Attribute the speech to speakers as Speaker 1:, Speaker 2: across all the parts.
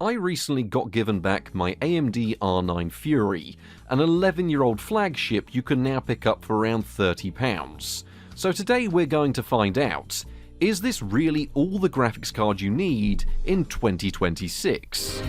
Speaker 1: I recently got given back my AMD R9 Fury, an 11-year-old flagship you can now pick up for around £30. So today we're going to find out, is this really all the graphics card you need in 2026?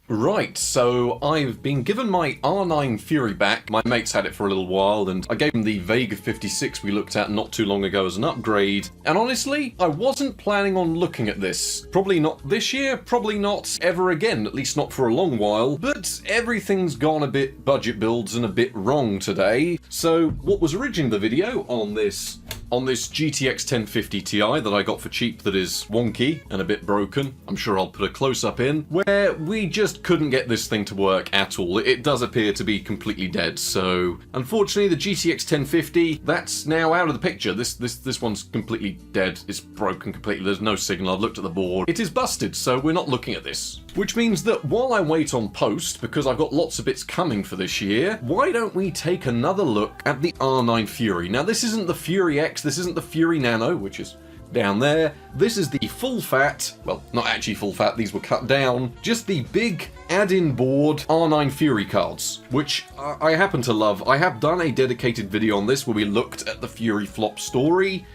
Speaker 1: Right, so I've been given my R9 Fury back. My mates had it for a little while, and I gave them the Vega 56 we looked at not too long ago as an upgrade. And honestly, I wasn't planning on looking at this. Probably not this year, probably not ever again, at least not for a long while. But everything's gone a bit budget builds and a bit wrong today. So what was originally the video on this GTX 1050 Ti that I got for cheap that is wonky and a bit broken, I'm sure I'll put a close-up in, where we just couldn't get this thing to work at all. It does appear to be completely dead, so unfortunately the GTX 1050, that's now out of the picture. This one's completely dead. It's broken completely. There's no signal. I've looked at the board. It is busted, so we're not looking at this. Which means that while I wait on post, because I've got lots of bits coming for this year, why don't we take another look at the R9 Fury? Now this isn't the Fury X, this isn't the Fury Nano, which is down there. This is the full fat, well, not actually full fat, these were cut down, just the big add-in board R9 Fury cards, which I happen to love. I have done a dedicated video on this where we looked at the Fury flop story,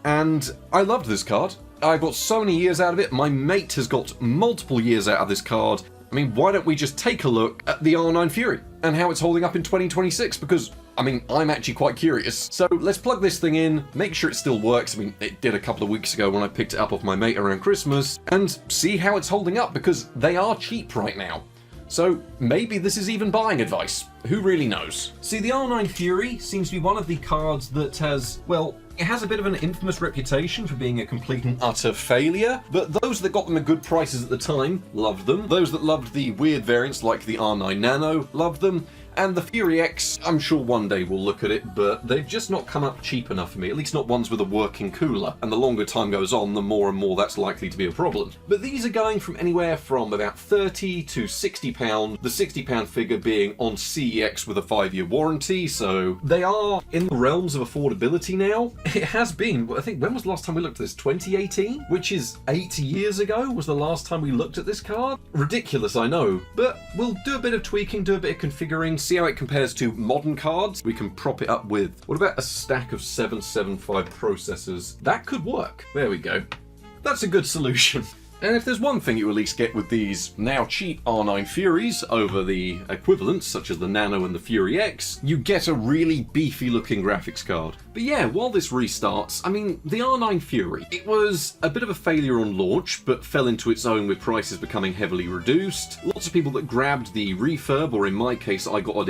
Speaker 1: and I loved this card. I got so many years out of it. My mate has got multiple years out of this card. I mean, why don't we just take a look at the R9 Fury and how it's holding up in 2026? Because, I mean, I'm actually quite curious. So let's plug this thing in, make sure it still works. I mean, it did a couple of weeks ago when I picked it up off my mate around Christmas, and see how it's holding up, because they are cheap right now. So maybe this is even buying advice. Who really knows? See, the R9 Fury seems to be one of the cards that has, well, it has a bit of an infamous reputation for being a complete and utter failure, but those that got them at good prices at the time loved them. Those that loved the weird variants like the R9 Nano loved them. And the Fury X, I'm sure one day we'll look at it, but they've just not come up cheap enough for me, at least not ones with a working cooler. And the longer time goes on, the more and more that's likely to be a problem. But these are going from anywhere from about £30 to £60, the £60 figure being on CEX with a 5-year warranty, so they are in the realms of affordability now. It has been, I think, when was the last time we looked at this? 2018? Which is 8 years ago was the last time we looked at this card? Ridiculous, I know, but we'll do a bit of tweaking, do a bit of configuring, see how it compares to modern cards. We can prop it up with, what about a stack of 775 processors? That could work. There we go. That's a good solution. And if there's one thing you at least get with these now cheap R9 Furies over the equivalents, such as the Nano and the Fury X, you get a really beefy looking graphics card. But yeah, while this restarts, I mean, the R9 Fury, it was a bit of a failure on launch, but fell into its own with prices becoming heavily reduced. Lots of people that grabbed the refurb, or in my case, I got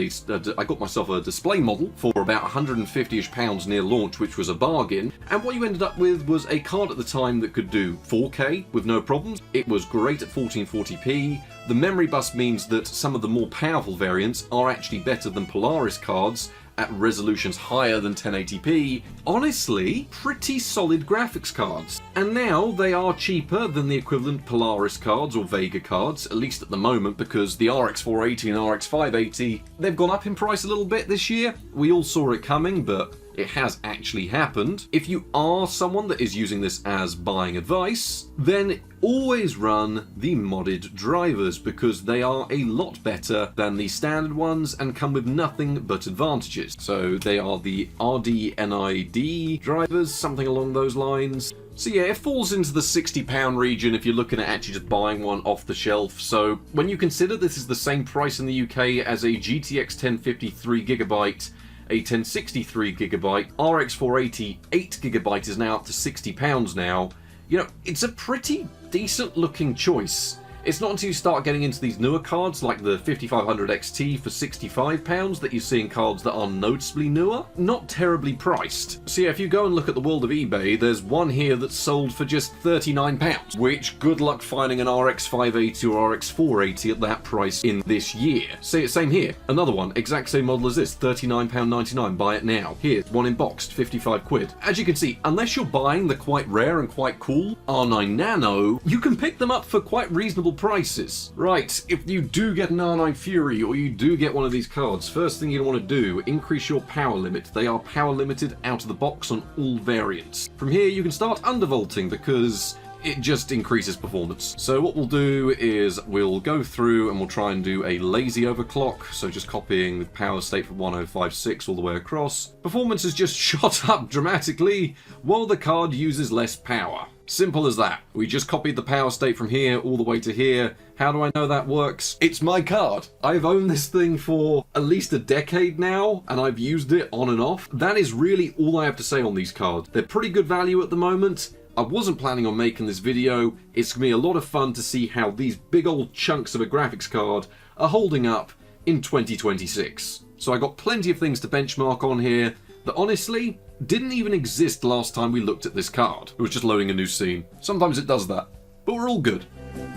Speaker 1: myself a display model for about £150-ish near launch, which was a bargain. And what you ended up with was a card at the time that could do 4K with no problem. It was great at 1440p. The memory bus means that some of the more powerful variants are actually better than Polaris cards at resolutions higher than 1080p. Honestly, pretty solid graphics cards. And now they are cheaper than the equivalent Polaris cards or Vega cards, at least at the moment, because the RX 480 and RX 580, they've gone up in price a little bit this year. We all saw it coming, but it has actually happened. If you are someone that is using this as buying advice, then always run the modded drivers, because they are a lot better than the standard ones and come with nothing but advantages. So they are the RDNID drivers, something along those lines. So yeah, it falls into the £60 region if you're looking at actually just buying one off the shelf. So when you consider this is the same price in the UK as a GTX 1050 3GB, a 1063 GB, RX 480 8GB is now up to £60 now. You know, it's a pretty decent looking choice. It's not until you start getting into these newer cards like the 5500 XT for £65 that you're seeing cards that are noticeably newer, not terribly priced. So yeah, if you go and look at the world of eBay, there's one here that's sold for just £39, which good luck finding an RX 580 or RX 480 at that price in this year. Same here, another one, exact same model as this, £39.99, buy it now. Here's one in boxed, 55 quid. As you can see, unless you're buying the quite rare and quite cool R9 Nano, you can pick them up for quite reasonable prices. Right, if you do get an R9 Fury or you do get one of these cards, first thing you want to do, increase your power limit. They are power limited out of the box on all variants. From here you can start undervolting, because it just increases performance. So what we'll do is we'll go through and we'll try and do a lazy overclock, so just copying the power state from 1056 all the way across. Performance has just shot up dramatically while the card uses less power. Simple as that. We just copied the power state from here all the way to here. How do I know that works? It's my card. I've owned this thing for at least a decade now, and I've used it on and off. That is really all I have to say on these cards. They're pretty good value at the moment. I wasn't planning on making this video. It's going to be a lot of fun to see how these big old chunks of a graphics card are holding up in 2026. So I got plenty of things to benchmark on here that honestly didn't even exist last time we looked at this card. It was just loading a new scene. Sometimes it does that, but we're all good.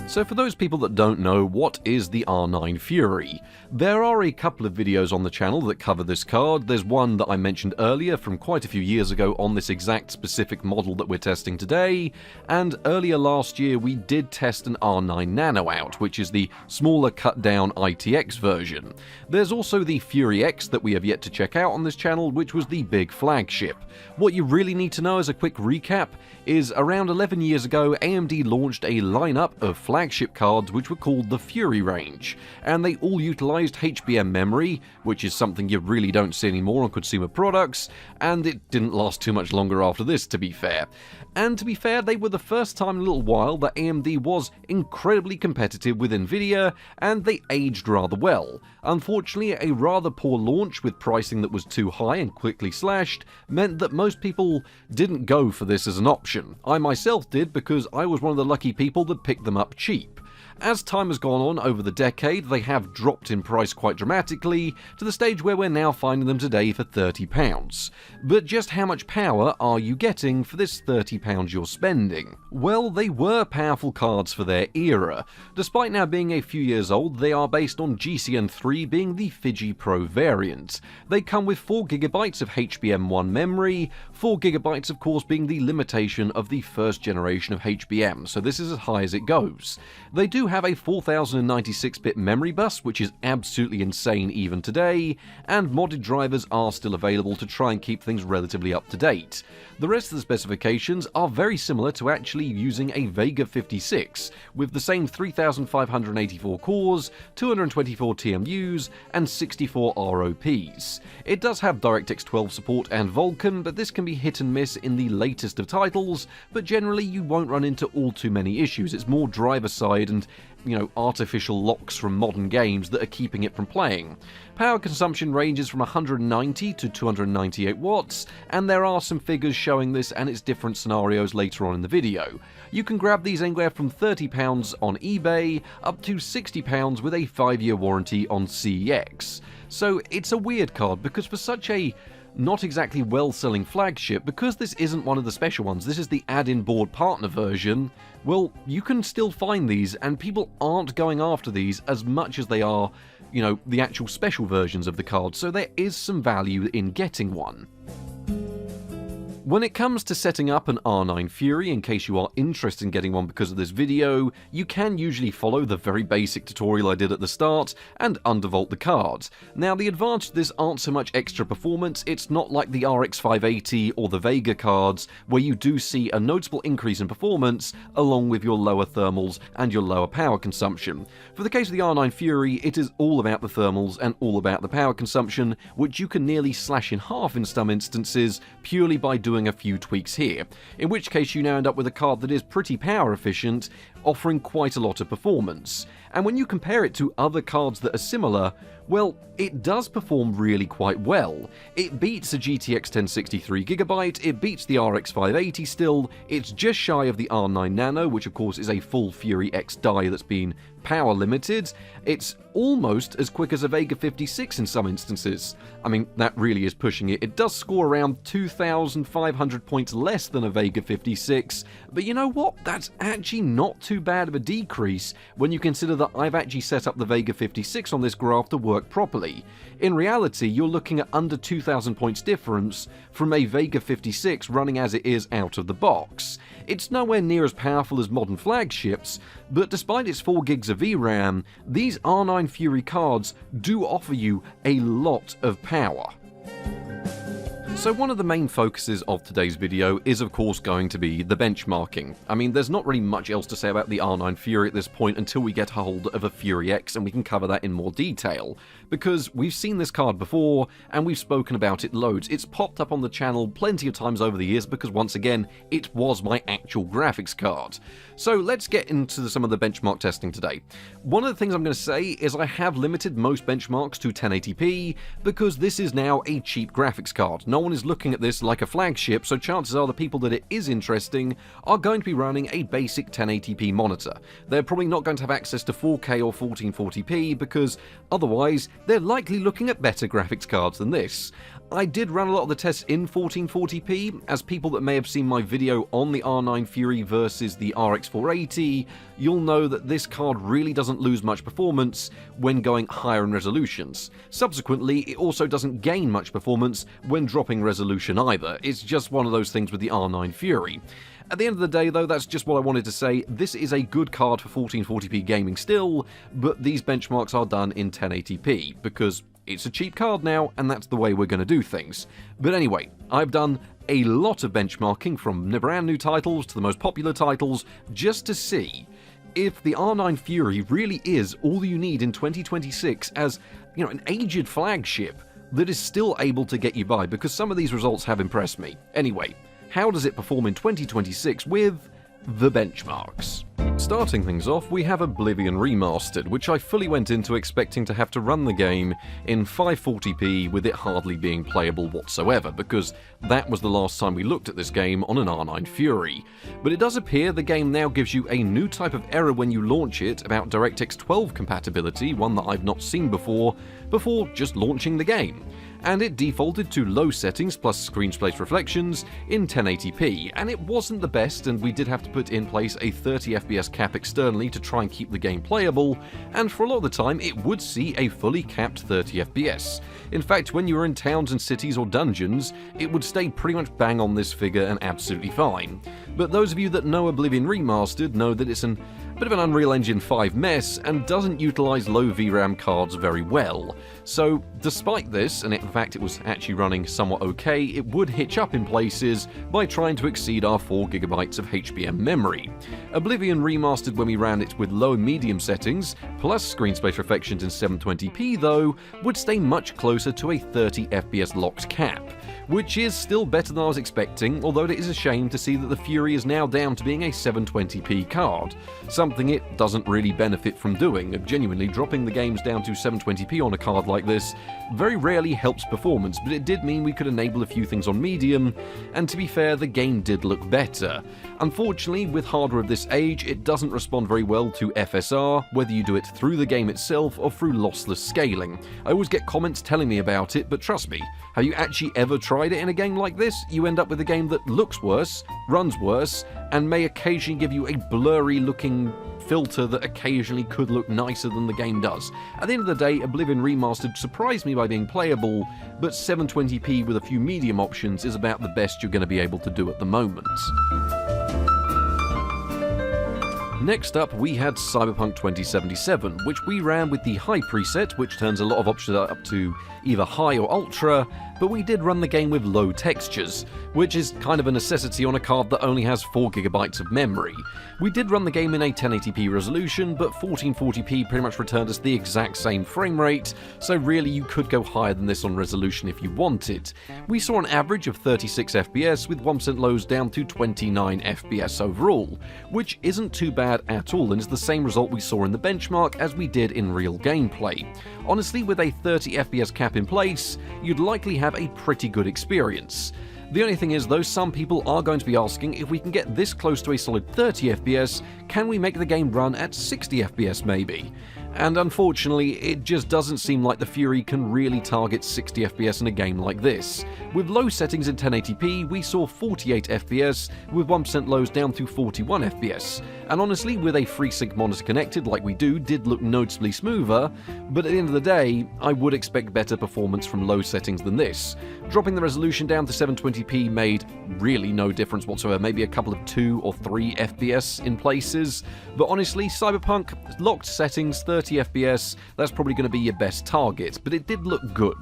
Speaker 1: So for those people that don't know, what is the R9 Fury? There are a couple of videos on the channel that cover this card. There's one that I mentioned earlier from quite a few years ago on this exact specific model that we're testing today, and earlier last year we did test an R9 Nano out, which is the smaller cut down ITX version. There's also the Fury X that we have yet to check out on this channel, which was the big flagship. What you really need to know as a quick recap is around 11 years ago AMD launched a lineup of flagship cards which were called the Fury range, and they all utilized HBM memory, which is something you really don't see anymore on consumer products, and it didn't last too much longer after this, to be fair. And to be fair, they were the first time in a little while that AMD was incredibly competitive with Nvidia, and they aged rather well. Unfortunately, a rather poor launch with pricing that was too high and quickly slashed meant that most people didn't go for this as an option. I myself did, because I was one of the lucky people that picked them up cheap. As time has gone on over the decade, they have dropped in price quite dramatically, to the stage where we're now finding them today for £30. But just how much power are you getting for this £30 you're spending? Well, they were powerful cards for their era. Despite now being a few years old, they are based on GCN3 being the Fiji Pro variant. They come with 4GB of HBM1 memory, 4GB of course being the limitation of the first generation of HBM, so this is as high as it goes. They do have a 4096-bit memory bus, which is absolutely insane even today, and modded drivers are still available to try and keep things relatively up to date. The rest of the specifications are very similar to actually using a Vega 56, with the same 3584 cores, 224 TMUs, and 64 ROPs. It does have DirectX 12 support and Vulkan, but this can be hit and miss in the latest of titles, but generally you won't run into all too many issues. It's more driver side and artificial locks from modern games that are keeping it from playing. Power consumption ranges from 190 to 298 watts, and there are some figures showing this and its different scenarios later on in the video. You can grab these anywhere from £30 on eBay up to £60 with a 5-year warranty on CeX. So it's a weird card, because for such a not exactly well-selling flagship, because this isn't one of the special ones, this is the add-in board partner version, well, you can still find these, and people aren't going after these as much as they are, the actual special versions of the card, so there is some value in getting one. When it comes to setting up an R9 Fury, in case you are interested in getting one because of this video, you can usually follow the very basic tutorial I did at the start and undervolt the card. Now, the advantage of this aren't so much extra performance. It's not like the RX 580 or the Vega cards, where you do see a noticeable increase in performance along with your lower thermals and your lower power consumption. For the case of the R9 Fury, it is all about the thermals and all about the power consumption, which you can nearly slash in half in some instances purely by doing a few tweaks here, in which case you now end up with a card that is pretty power efficient, offering quite a lot of performance. And when you compare it to other cards that are similar, well, it does perform really quite well. It beats a GTX 1063GB, it beats the RX 580 still, it's just shy of the R9 Nano, which of course is a full Fury X die that's been power limited. It's almost as quick as a Vega 56 in some instances. I mean, that really is pushing it. It does score around 2,500 points less than a Vega 56, but you know what? That's actually not too bad of a decrease when you consider that I've actually set up the Vega 56 on this graph to work properly. In reality, you're looking at under 2,000 points difference from a Vega 56 running as it is out of the box. It's nowhere near as powerful as modern flagships, but despite its 4 gigs of VRAM, these R9 Fury cards do offer you a lot of power. So one of the main focuses of today's video is of course going to be the benchmarking. I mean, there's not really much else to say about the R9 Fury at this point until we get hold of a Fury X and we can cover that in more detail. Because we've seen this card before and we've spoken about it loads. It's popped up on the channel plenty of times over the years because once again, it was my actual graphics card. So let's get into some of the benchmark testing today. One of the things I'm going to say is I have limited most benchmarks to 1080p because this is now a cheap graphics card. No one is looking at this like a flagship, so chances are the people that it is interesting are going to be running a basic 1080p monitor. They're probably not going to have access to 4K or 1440p because otherwise they're likely looking at better graphics cards than this. I did run a lot of the tests in 1440p, as people that may have seen my video on the R9 Fury versus the RX 480, you'll know that this card really doesn't lose much performance when going higher in resolutions. Subsequently, it also doesn't gain much performance when dropping resolution either. It's just one of those things with the R9 Fury. At the end of the day though, that's just what I wanted to say. This is a good card for 1440p gaming still, but these benchmarks are done in 1080p, because it's a cheap card now, and that's the way we're going to do things. But anyway, I've done a lot of benchmarking from brand new titles to the most popular titles, just to see if the R9 Fury really is all you need in 2026 as, you know, an aged flagship that is still able to get you by, because some of these results have impressed me. Anyway, how does it perform in 2026 with the benchmarks? Starting things off, we have Oblivion Remastered, which I fully went into expecting to have to run the game in 540p with it hardly being playable whatsoever, because that was the last time we looked at this game on an R9 Fury. But it does appear the game now gives you a new type of error when you launch it about DirectX 12 compatibility, one that I've not seen before just launching the game. And it defaulted to low settings plus screen space reflections in 1080p, and it wasn't the best, and we did have to put in place a 30 FPS cap externally to try and keep the game playable, and for a lot of the time it would see a fully capped 30 FPS. In fact, when you were in towns and cities or dungeons, it would stay pretty much bang on this figure and absolutely fine. But those of you that know Oblivion Remastered know that it's a bit of an Unreal Engine 5 mess and doesn't utilise low VRAM cards very well. So despite this, and in fact it was actually running somewhat okay, it would hitch up in places by trying to exceed our 4GB of HBM memory. Oblivion Remastered, when we ran it with low and medium settings, plus screen space reflections in 720p though, would stay much closer to a 30 FPS locked cap, which is still better than I was expecting, although it is a shame to see that the Fury is now down to being a 720p card, something it doesn't really benefit from doing. Genuinely, dropping the games down to 720p on a card like this very rarely helps performance, but it did mean we could enable a few things on medium, and to be fair, the game did look better. Unfortunately, with hardware of this age, it doesn't respond very well to FSR, whether you do it through the game itself or through lossless scaling. I always get comments telling me about it, but trust me, have you actually ever tried it in a game like this? You end up with a game that looks worse, runs worse, and may occasionally give you a blurry looking filter that occasionally could look nicer than the game does. At the end of the day, Oblivion Remastered surprised me by being playable, but 720p with a few medium options is about the best you're going to be able to do at the moment. Next up, we had Cyberpunk 2077, which we ran with the high preset, which turns a lot of options up to either high or ultra, but we did run the game with low textures, which is kind of a necessity on a card that only has 4GB of memory. We did run the game in a 1080p resolution, but 1440p pretty much returned us the exact same frame rate, so really you could go higher than this on resolution if you wanted. We saw an average of 36 FPS with 1% lows down to 29 FPS overall, which isn't too bad at all, and is the same result we saw in the benchmark as we did in real gameplay. Honestly, with a 30 FPS cap in place, you'd likely have a pretty good experience. The only thing is though, some people are going to be asking, if we can get this close to a solid 30 FPS, can we make the game run at 60 FPS maybe? And unfortunately, it just doesn't seem like the Fury can really target 60 FPS in a game like this. With low settings in 1080p, we saw 48 FPS, with 1% lows down to 41 FPS. And honestly, with a FreeSync monitor connected like we do, did look noticeably smoother, but at the end of the day, I would expect better performance from low settings than this. Dropping the resolution down to 720p made really no difference whatsoever, maybe a couple of 2 or 3 FPS in places, but honestly, Cyberpunk, locked settings, 30 FPS, that's probably going to be your best target, but it did look good.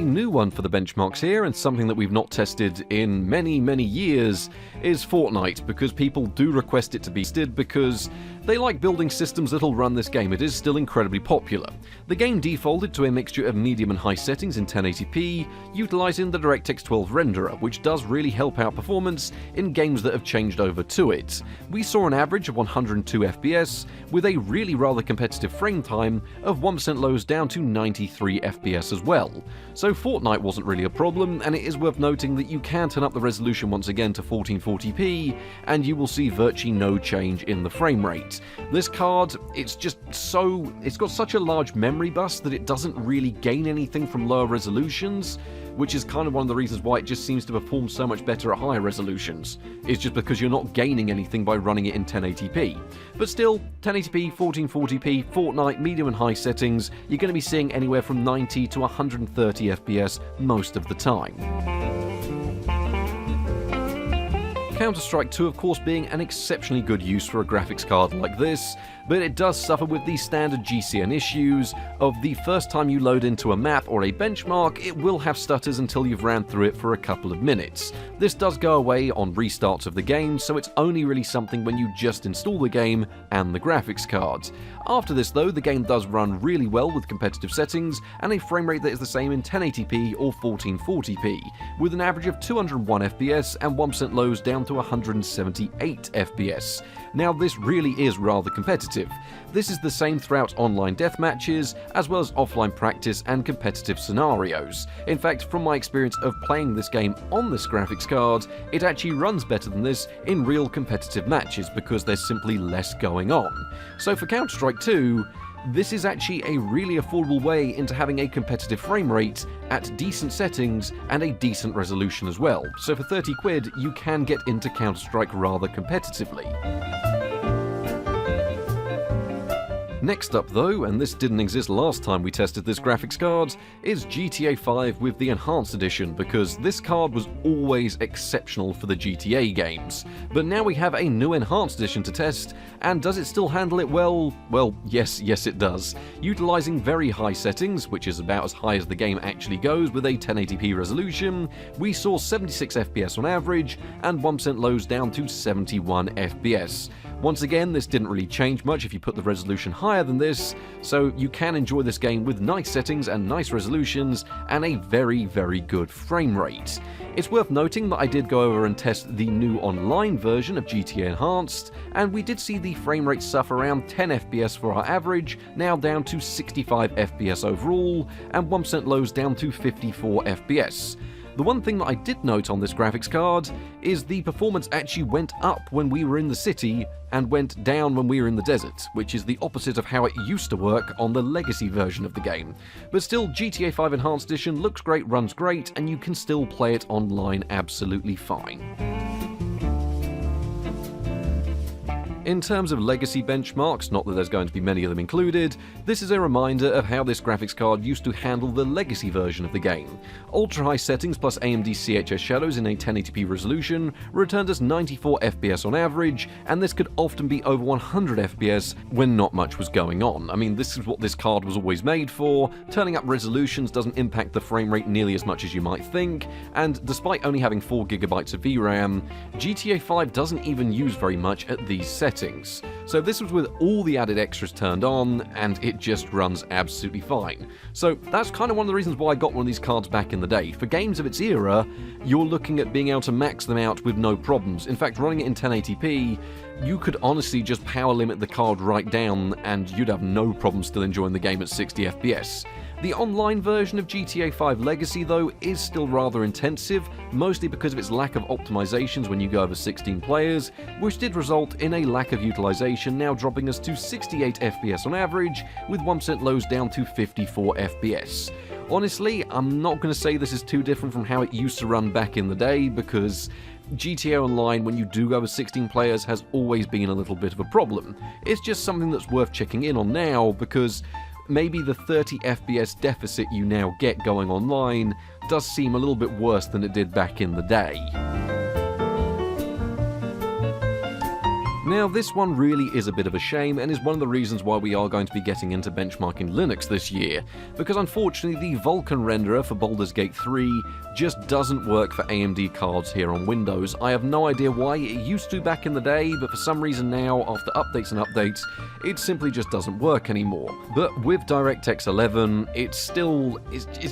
Speaker 1: new one for the benchmarks here, and something that we've not tested in many, many years, is Fortnite, because people do request it to be tested because they like building systems that'll run this game. It is still incredibly popular. The game defaulted to a mixture of medium and high settings in 1080p, utilising the DirectX 12 renderer, which does really help out performance in games that have changed over to it. We saw an average of 102 FPS, with a really rather competitive frame time of 1% lows down to 93 FPS as well. So Fortnite wasn't really a problem, and it is worth noting that you can turn up the resolution once again to 1440p, and you will see virtually no change in the frame rate. This card, it's got such a large memory bus that it doesn't really gain anything from lower resolutions, which is kind of one of the reasons why it just seems to perform so much better at higher resolutions. It's just because you're not gaining anything by running it in 1080p. But still, 1080p, 1440p, Fortnite, medium and high settings, you're going to be seeing anywhere from 90 to 130 FPS most of the time. Counter-Strike 2 of course being an exceptionally good use for a graphics card like this, but it does suffer with the standard GCN issues of the first time you load into a map or a benchmark, it will have stutters until you've ran through it for a couple of minutes. This does go away on restarts of the game, so it's only really something when you just install the game and the graphics card. After this though, the game does run really well with competitive settings and a frame rate that is the same in 1080p or 1440p, with an average of 201 FPS and 1% lows down to 178 FPS. Now this really is rather competitive. This is the same throughout online deathmatches, as well as offline practice and competitive scenarios. In fact, from my experience of playing this game on this graphics card, it actually runs better than this in real competitive matches because there's simply less going on. So for Counter-Strike 2, this is actually a really affordable way into having a competitive frame rate at decent settings and a decent resolution as well. So for 30 quid, you can get into Counter-Strike rather competitively. Next up though, and this didn't exist last time we tested this graphics card, is GTA 5 with the Enhanced Edition, because this card was always exceptional for the GTA games. But now we have a new Enhanced Edition to test, and does it still handle it well? Well, yes it does. Utilising very high settings, which is about as high as the game actually goes with a 1080p resolution, we saw 76 FPS on average, and 1% lows down to 71 FPS. Once again, this didn't really change much if you put the resolution higher than this, so you can enjoy this game with nice settings and nice resolutions and a very, very good frame rate. It's worth noting that I did go over and test the new online version of GTA Enhanced, and we did see the frame rate suffer around 10 FPS for our average, now down to 65 FPS overall, and 1% lows down to 54 FPS. The one thing that I did note on this graphics card is the performance actually went up when we were in the city and went down when we were in the desert, which is the opposite of how it used to work on the legacy version of the game. But still, GTA 5 Enhanced Edition looks great, runs great, and you can still play it online absolutely fine. In terms of legacy benchmarks, not that there's going to be many of them included, this is a reminder of how this graphics card used to handle the legacy version of the game. Ultra high settings plus AMD CHS shadows in a 1080p resolution returned us 94 FPS on average, and this could often be over 100 FPS when not much was going on. I mean, this is what this card was always made for. Turning up resolutions doesn't impact the frame rate nearly as much as you might think, and despite only having 4GB of VRAM, GTA 5 doesn't even use very much at these settings. So this was with all the added extras turned on, and it just runs absolutely fine. So that's kind of one of the reasons why I got one of these cards back in the day. For games of its era, you're looking at being able to max them out with no problems. In fact, running it in 1080p, you could honestly just power limit the card right down and you'd have no problem still enjoying the game at 60 FPS. The online version of GTA 5 Legacy, though, is still rather intensive, mostly because of its lack of optimizations when you go over 16 players, which did result in a lack of utilization, now dropping us to 68 FPS on average, with 1% lows down to 54 FPS. Honestly, I'm not going to say this is too different from how it used to run back in the day, because GTA Online, when you do go over 16 players, has always been a little bit of a problem. It's just something that's worth checking in on now, because maybe the 30 FPS deficit you now get going online does seem a little bit worse than it did back in the day. Now, this one really is a bit of a shame and is one of the reasons why we are going to be getting into benchmarking Linux this year, because unfortunately the Vulkan renderer for Baldurs Gate 3 just doesn't work for AMD cards here on Windows. I have no idea why. It used to back in the day, but for some reason now, after updates and updates, it simply just doesn't work anymore. But with DirectX 11, it's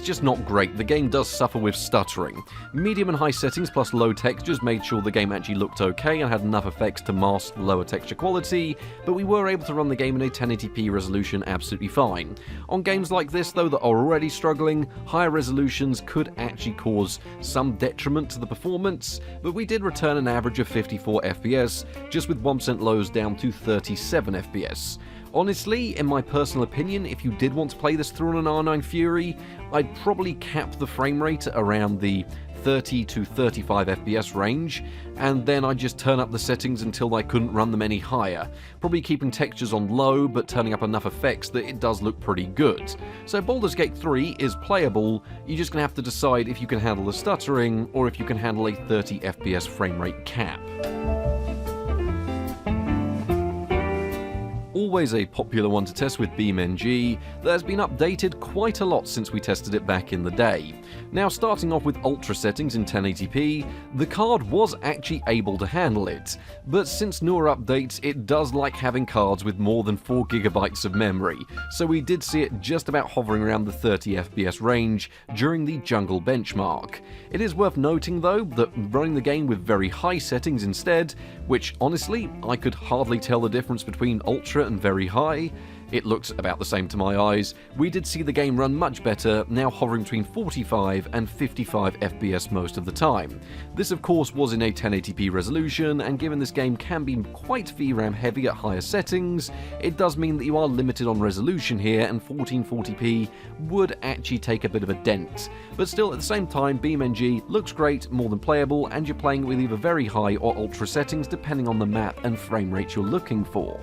Speaker 1: just not great. The game does suffer with stuttering. Medium and high settings plus low textures made sure the game actually looked okay and had enough effects to mask lower texture quality, but we were able to run the game in a 1080p resolution absolutely fine. On games like this though that are already struggling, higher resolutions could actually cause some detriment to the performance, but we did return an average of 54 FPS, just with 1% lows down to 37 FPS. Honestly, in my personal opinion, if you did want to play this through on an R9 Fury, I'd probably cap the frame rate at around the 30 to 35 FPS range, and then I'd just turn up the settings until I couldn't run them any higher, probably keeping textures on low but turning up enough effects that it does look pretty good. So Baldur's Gate 3 is playable, you're just going to have to decide if you can handle the stuttering or if you can handle a 30 FPS frame rate cap. Always a popular one to test with BeamNG that has been updated quite a lot since we tested it back in the day. Now, starting off with ultra settings in 1080p, the card was actually able to handle it, but since newer updates it does like having cards with more than 4GB of memory, so we did see it just about hovering around the 30 FPS range during the jungle benchmark. It is worth noting though that running the game with very high settings instead, which honestly I could hardly tell the difference between ultra and very high, it looks about the same to my eyes, we did see the game run much better, now hovering between 45 and 55 FPS most of the time. This of course was in a 1080p resolution, and given this game can be quite VRAM heavy at higher settings, it does mean that you are limited on resolution here, and 1440p would actually take a bit of a dent. But still, at the same time, BeamNG looks great, more than playable, and you're playing with either very high or ultra settings depending on the map and frame rate you're looking for.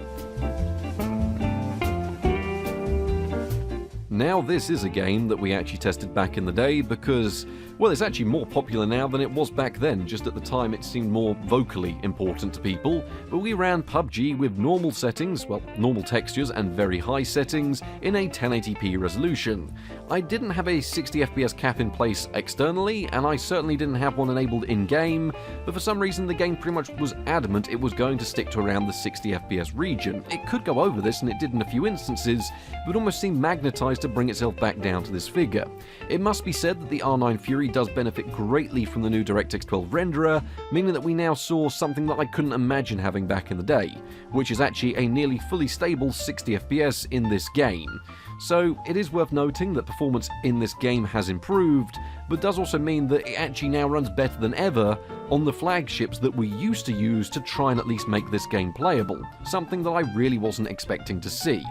Speaker 1: Now, this is a game that we actually tested back in the day because, well, it's actually more popular now than it was back then. Just at the time it seemed more vocally important to people, but we ran PUBG with normal settings, well, normal textures and very high settings in a 1080p resolution. I didn't have a 60 FPS cap in place externally, and I certainly didn't have one enabled in-game, but for some reason the game pretty much was adamant it was going to stick to around the 60 FPS region. It could go over this, and it did in a few instances, but almost seemed magnetized to bring itself back down to this figure. It must be said that the R9 Fury does benefit greatly from the new DirectX 12 renderer, meaning that we now saw something that I couldn't imagine having back in the day, which is actually a nearly fully stable 60 FPS in this game. So it is worth noting that performance in this game has improved, but does also mean that it actually now runs better than ever on the flagships that we used to use to try and at least make this game playable, something that I really wasn't expecting to see.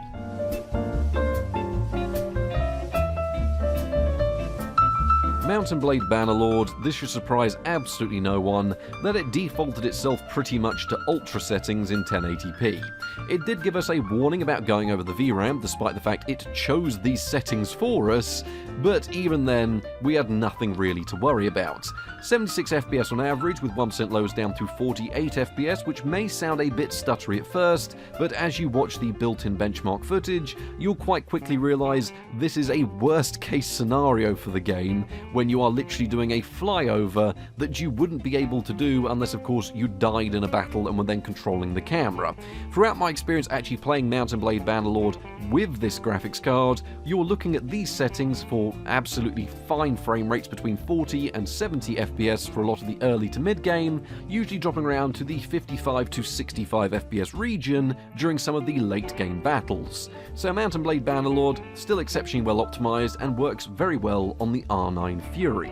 Speaker 1: Mount & Blade Bannerlord, this should surprise absolutely no one that it defaulted itself pretty much to ultra settings in 1080p. It did give us a warning about going over the VRAM, despite the fact it chose these settings for us, but even then, we had nothing really to worry about. 76 FPS on average, with 1% lows down to 48 FPS, which may sound a bit stuttery at first, but as you watch the built-in benchmark footage, you'll quite quickly realise this is a worst-case scenario for the game, when you are literally doing a flyover that you wouldn't be able to do unless of course you died in a battle and were then controlling the camera. Throughout my experience actually playing Mount & Blade Bannerlord with this graphics card, you're looking at these settings for absolutely fine frame rates between 40 and 70 FPS for a lot of the early to mid game, usually dropping around to the 55 to 65 FPS region during some of the late game battles. So Mount & Blade Bannerlord still exceptionally well optimized and works very well on the R9 Fury.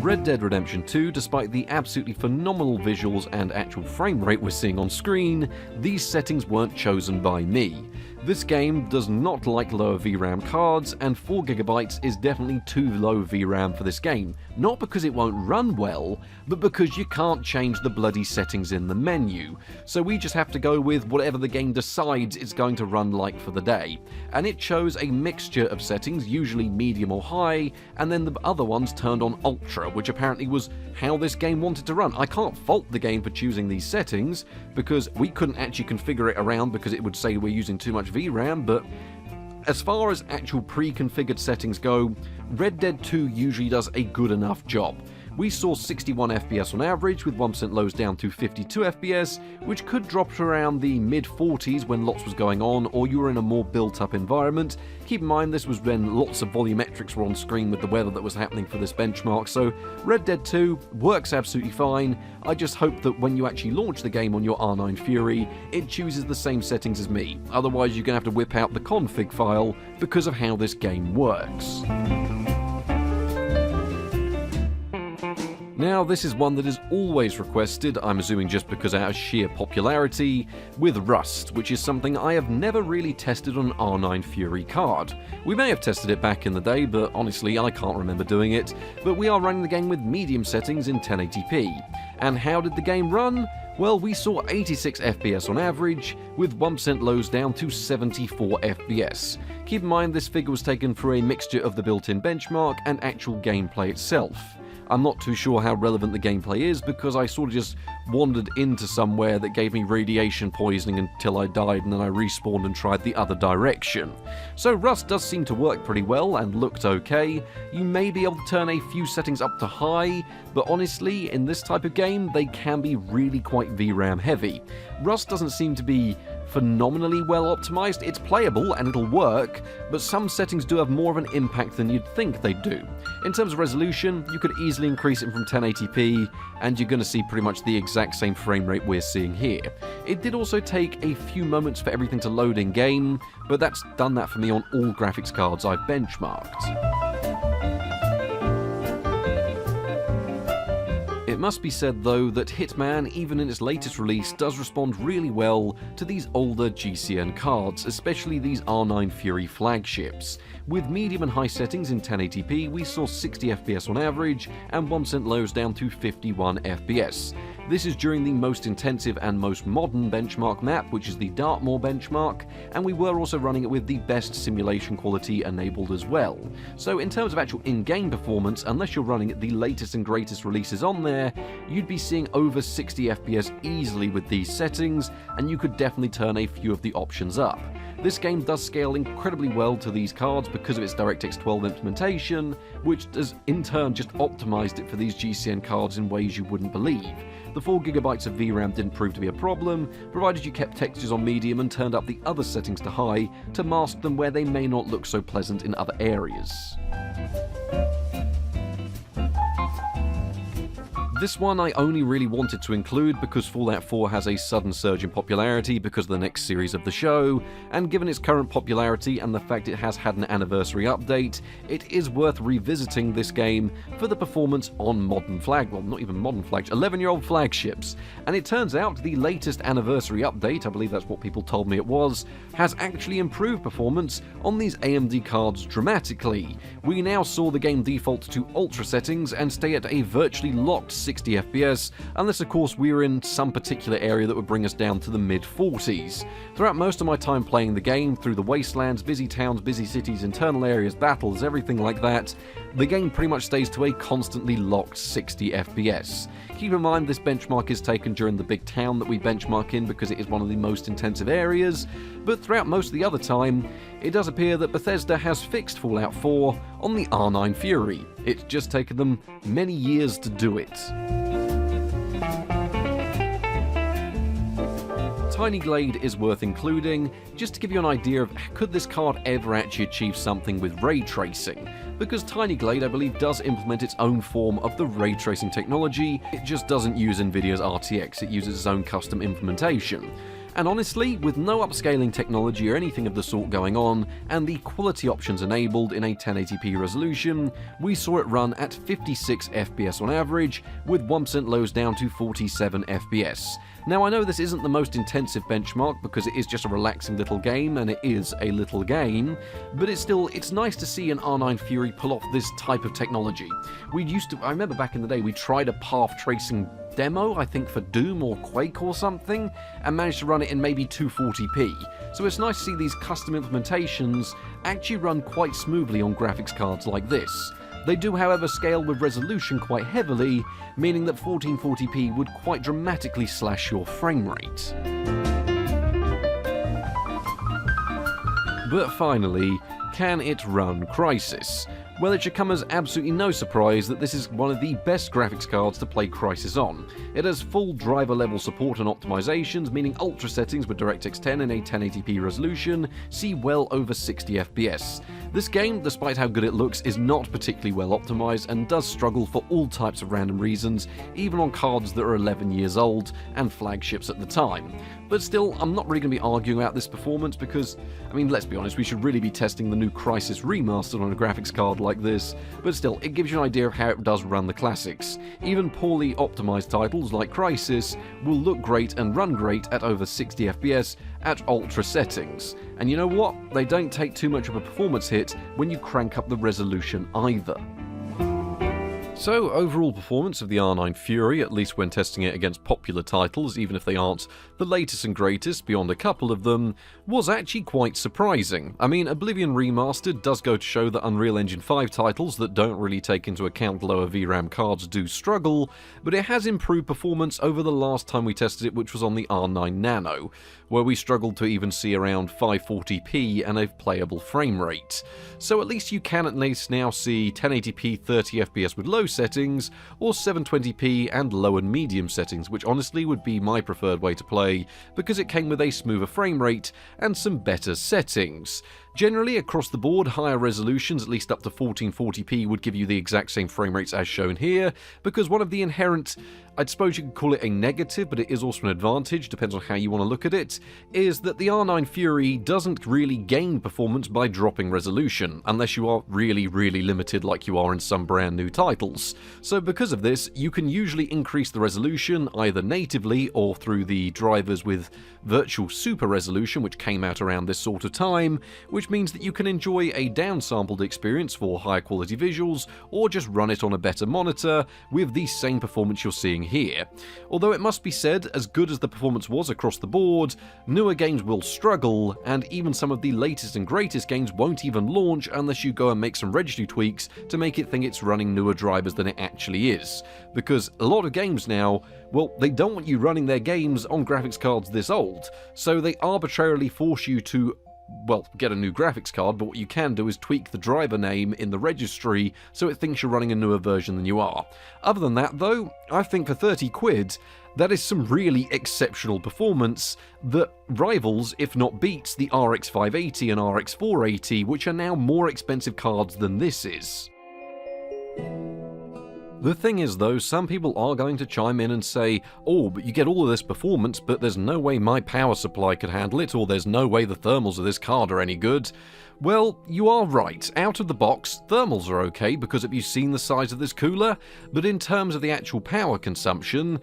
Speaker 1: Red Dead Redemption 2, despite the absolutely phenomenal visuals and actual frame rate we're seeing on screen, these settings weren't chosen by me.
Speaker 2: This game does not like lower VRAM cards, and 4GB is definitely too low VRAM for this game. Not because it won't run well, but because you can't change the bloody settings in the menu. So we just have to go with whatever the game decides it's going to run like for the day. And it chose a mixture of settings, usually medium or high, and then the other ones turned on ultra, which apparently was how this game wanted to run. I can't fault the game for choosing these settings, because we couldn't actually configure it around because it would say we're using too much VRAM, but as far as actual pre-configured settings go, Red Dead 2 usually does a good enough job. We saw 61 FPS on average, with 1% lows down to 52 FPS, which could drop to around the mid-40s when lots was going on, or you were in a more built-up environment. Keep in mind this was when lots of volumetrics were on screen with the weather that was happening for this benchmark, so Red Dead 2 works absolutely fine. I just hope that when you actually launch the game on your R9 Fury, it chooses the same settings as me. Otherwise you're going to have to whip out the config file because of how this game works. Now, this is one that is always requested, I'm assuming just because out of sheer popularity, with Rust, which is something I have never really tested on an R9 Fury card. We may have tested it back in the day, but honestly I can't remember doing it, but we are running the game with medium settings in 1080p. And how did the game run? Well, we saw 86 FPS on average, with 1% lows down to 74 FPS. Keep in mind this figure was taken for a mixture of the built-in benchmark and actual gameplay itself. I'm not too sure how relevant the gameplay is because I sort of just wandered into somewhere that gave me radiation poisoning until I died, and then I respawned and tried the other direction. So Rust does seem to work pretty well and looked okay. You may be able to turn a few settings up to high, but honestly, in this type of game, they can be really quite VRAM heavy. Rust doesn't seem to be phenomenally well optimized. It's playable and it'll work, but some settings do have more of an impact than you'd think they do. In terms of resolution, you could easily increase it from 1080p, and you're going to see pretty much the exact same frame rate we're seeing here. It did also take a few moments for everything to load in game, but that's done that for me on all graphics cards I've benchmarked. It must be said though that Hitman, even in its latest release, does respond really well to these older GCN cards, especially these R9 Fury flagships. With medium and high settings in 1080p, we saw 60 FPS on average and 1% lows down to 51 FPS. This is during the most intensive and most modern benchmark map, which is the Dartmoor benchmark, and we were also running it with the best simulation quality enabled as well. So in terms of actual in-game performance, unless you're running the latest and greatest releases on there, you'd be seeing over 60 FPS easily with these settings, and you could definitely turn a few of the options up. This game does scale incredibly well to these cards because of its DirectX 12 implementation, which has in turn just optimized it for these GCN cards in ways you wouldn't believe. The 4GB of VRAM didn't prove to be a problem, provided you kept textures on medium and turned up the other settings to high to mask them where they may not look so pleasant in other areas. This one I only really wanted to include because Fallout 4 has a sudden surge in popularity because of the next series of the show, and given its current popularity and the fact it has had an anniversary update, it is worth revisiting this game for the performance on modern well, not even modern flagships, 11-year-old flagships. And it turns out the latest anniversary update, I believe that's what people told me it was, has actually improved performance on these AMD cards dramatically. We now saw the game default to ultra settings and stay at a virtually locked 60 FPS, unless of course we were in some particular area that would bring us down to the mid-40s. Throughout most of my time playing the game, through the wastelands, busy towns, busy cities, internal areas, battles, everything like that, the game pretty much stays to a constantly locked 60 FPS. Keep in mind this benchmark is taken during the big town that we benchmark in because it is one of the most intensive areas, but throughout most of the other time, it does appear that Bethesda has fixed Fallout 4 on the R9 Fury. It's just taken them many years to do it. Tiny Glade is worth including, just to give you an idea of could this card ever actually achieve something with ray tracing. Because Tiny Glade, I believe, does implement its own form of the ray tracing technology, it just doesn't use Nvidia's RTX, it uses its own custom implementation. And honestly, with no upscaling technology or anything of the sort going on, and the quality options enabled in a 1080p resolution, we saw it run at 56 FPS on average, with 1% lows down to 47 FPS. Now, I know this isn't the most intensive benchmark because it is just a relaxing little game, and it is a little game, but it's nice to see an R9 Fury pull off this type of technology. I remember back in the day, we tried a path tracing demo, I think for Doom or Quake or something, and managed to run it in maybe 240p. So it's nice to see these custom implementations actually run quite smoothly on graphics cards like this. They do, however, scale with resolution quite heavily, meaning that 1440p would quite dramatically slash your frame rate. But finally, can it run Crysis? Well, it should come as absolutely no surprise that this is one of the best graphics cards to play Crysis on. It has full driver level support and optimizations, meaning ultra settings with DirectX 10 in a 1080p resolution see well over 60 FPS. This game, despite how good it looks, is not particularly well optimized and does struggle for all types of random reasons, even on cards that are 11 years old and flagships at the time. But still, I'm not really going to be arguing about this performance because, I mean, let's be honest, we should really be testing the new Crysis remastered on a graphics card like this, but still, it gives you an idea of how it does run the classics. Even poorly optimized titles like Crysis will look great and run great at over 60 FPS at ultra settings. And you know what? They don't take too much of a performance hit when you crank up the resolution either. So, overall performance of the R9 Fury, at least when testing it against popular titles, even if they aren't the latest and greatest beyond a couple of them, was actually quite surprising. I mean, Oblivion Remastered does go to show that Unreal Engine 5 titles that don't really take into account lower VRAM cards do struggle, but it has improved performance over the last time we tested it, which was on the R9 Nano, where we struggled to even see around 540p and a playable frame rate. So at least you can at least now see 1080p 30fps with low settings, or 720p and low and medium settings, which honestly would be my preferred way to play, because it came with a smoother frame rate and some better settings. Generally, across the board, higher resolutions, at least up to 1440p, would give you the exact same frame rates as shown here, because one of the inherent, I suppose you could call it a negative, but it is also an advantage, depends on how you want to look at it, is that the R9 Fury doesn't really gain performance by dropping resolution, unless you are really, really limited like you are in some brand new titles. So because of this, you can usually increase the resolution either natively or through the drivers with virtual super resolution, which came out around this sort of time, which means that you can enjoy a downsampled experience for higher quality visuals, or just run it on a better monitor with the same performance you're seeing here. Although it must be said, as good as the performance was across the board, newer games will struggle, and even some of the latest and greatest games won't even launch unless you go and make some registry tweaks to make it think it's running newer drivers than it actually is. Because a lot of games now, well, they don't want you running their games on graphics cards this old, so they arbitrarily force you to, well, get a new graphics card, but what you can do is tweak the driver name in the registry so it thinks you're running a newer version than you are. Other than that, though, I think for 30 quid, that is some really exceptional performance that rivals, if not beats, the RX 580 and RX 480, which are now more expensive cards than this is. The thing is though, some people are going to chime in and say, oh, but you get all of this performance, but there's no way my power supply could handle it, or there's no way the thermals of this card are any good. Well, you are right. Out of the box, thermals are okay because have you seen the size of this cooler? But in terms of the actual power consumption,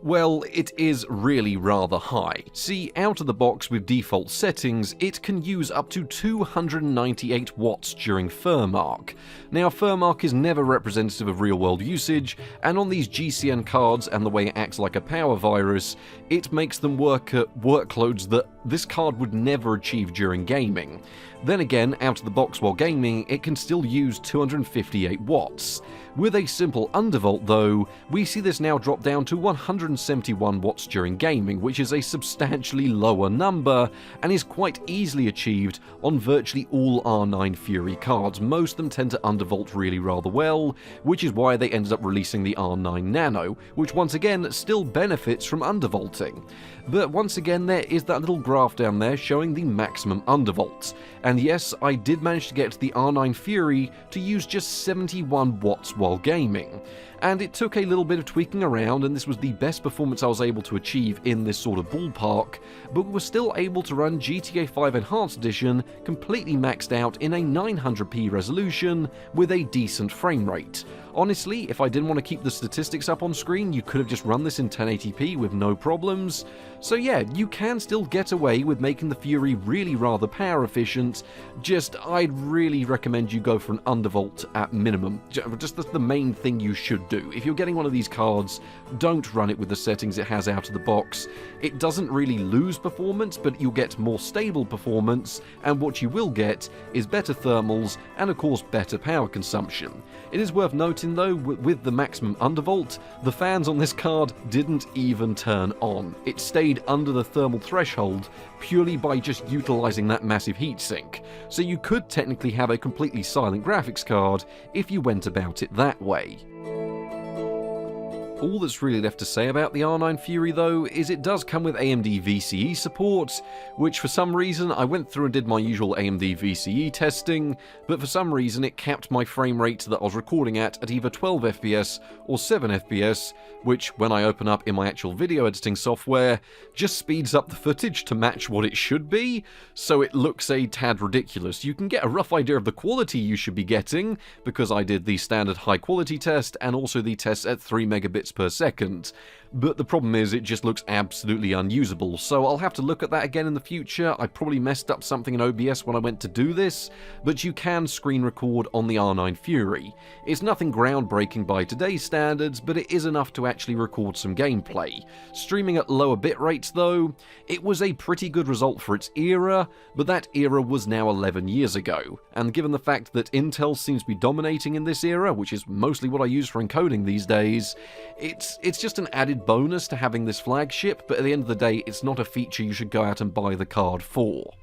Speaker 2: well, it is really rather high. See, out of the box with default settings, it can use up to 298 watts during Furmark. Now, Furmark is never representative of real-world usage, and on these GCN cards and the way it acts like a power virus, it makes them work at workloads that this card would never achieve during gaming. Then again, out of the box while gaming, it can still use 258 watts. With a simple undervolt though, we see this now drop down to 171 watts during gaming, which is a substantially lower number, and is quite easily achieved on virtually all R9 Fury cards. Most of them tend to undervolt really rather well, which is why they ended up releasing the R9 Nano, which once again still benefits from undervolting. But once again, there is that little graph down there showing the maximum undervolts. And yes, I did manage to get the R9 Fury to use just 71 watts while gaming. and it took a little bit of tweaking around, and this was the best performance I was able to achieve in this sort of ballpark, but we were still able to run GTA 5 Enhanced Edition completely maxed out in a 900p resolution with a decent frame rate. Honestly, if I didn't want to keep the statistics up on screen, you could have just run this in 1080p with no problems. So yeah, you can still get away with making the Fury really rather power efficient, just I'd really recommend you go for an undervolt at minimum. Just that's the main thing you should do. If you're getting one of these cards, don't run it with the settings it has out of the box. It doesn't really lose performance, but you'll get more stable performance, and what you will get is better thermals and of course better power consumption. It is worth noting though, with the maximum undervolt, the fans on this card didn't even turn on. It stayed under the thermal threshold purely by just utilizing that massive heatsink. So you could technically have a completely silent graphics card if you went about it that way. All that's really left to say about the R9 Fury though is it does come with AMD VCE support, which for some reason I went through and did my usual AMD VCE testing, but for some reason it capped my frame rate that I was recording at either 12 FPS or 7 FPS, which when I open up in my actual video editing software, just speeds up the footage to match what it should be, so it looks a tad ridiculous. You can get a rough idea of the quality you should be getting, because I did the standard high quality test and also the test at 3 megabits per second, but the problem is it just looks absolutely unusable, so I'll have to look at that again in the future. I probably messed up something in OBS when I went to do this, but you can screen record on the R9 Fury. It's nothing groundbreaking by today's standards, but it is enough to actually record some gameplay. Streaming at lower bit rates though, it was a pretty good result for its era, but that era was now 11 years ago, and given the fact that Intel seems to be dominating in this era, which is mostly what I use for encoding these days, it's just an added bonus to having this flagship, but at the end of the day, it's not a feature you should go out and buy the card for.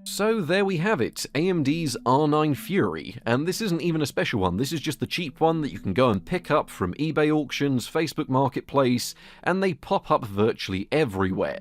Speaker 2: So there we have it, AMD's R9 Fury, and this isn't even a special one, this is just the cheap one that you can go and pick up from eBay auctions, Facebook Marketplace, and they pop up virtually everywhere.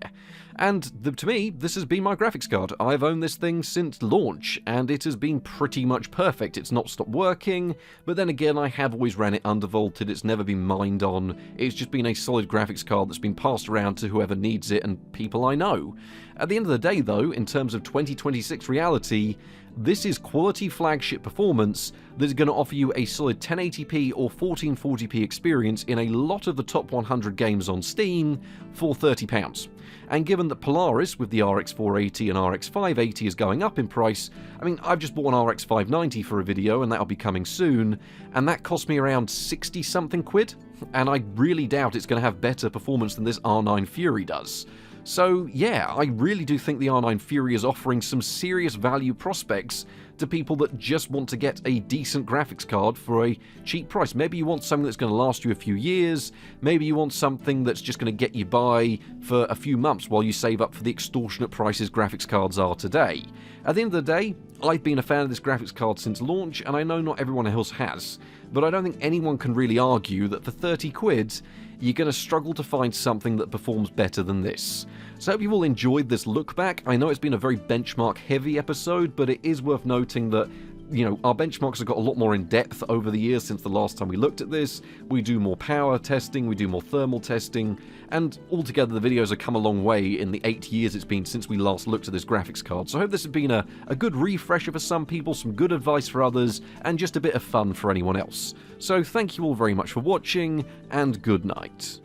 Speaker 2: And to me, this has been my graphics card. I've owned this thing since launch, and it has been pretty much perfect. It's not stopped working, but then again, I have always ran it undervolted, it's never been mined on. It's just been a solid graphics card that's been passed around to whoever needs it and people I know. At the end of the day though, in terms of 2026 reality, this is quality flagship performance that is going to offer you a solid 1080p or 1440p experience in a lot of the top 100 games on Steam for £30. And given that Polaris with the RX 480 and RX 580 is going up in price, I mean, I've just bought an RX 590 for a video and that'll be coming soon, and that cost me around 60 something quid, and I really doubt it's going to have better performance than this R9 Fury does. So yeah, I really do think the R9 Fury is offering some serious value prospects to people that just want to get a decent graphics card for a cheap price. Maybe you want something that's going to last you a few years, maybe you want something that's just going to get you by for a few months while you save up for the extortionate prices graphics cards are today. At the end of the day, I've been a fan of this graphics card since launch, and I know not everyone else has, but I don't think anyone can really argue that for 30 quid, you're going to struggle to find something that performs better than this. So I hope you've all enjoyed this look back. I know it's been a very benchmark heavy episode, but it is worth noting that, you know, our benchmarks have got a lot more in depth over the years since the last time we looked at this. We do more power testing, we do more thermal testing, and altogether the videos have come a long way in the 8 years it's been since we last looked at this graphics card. So I hope this has been a good refresher for some people, some good advice for others, and just a bit of fun for anyone else. So thank you all very much for watching, and good night.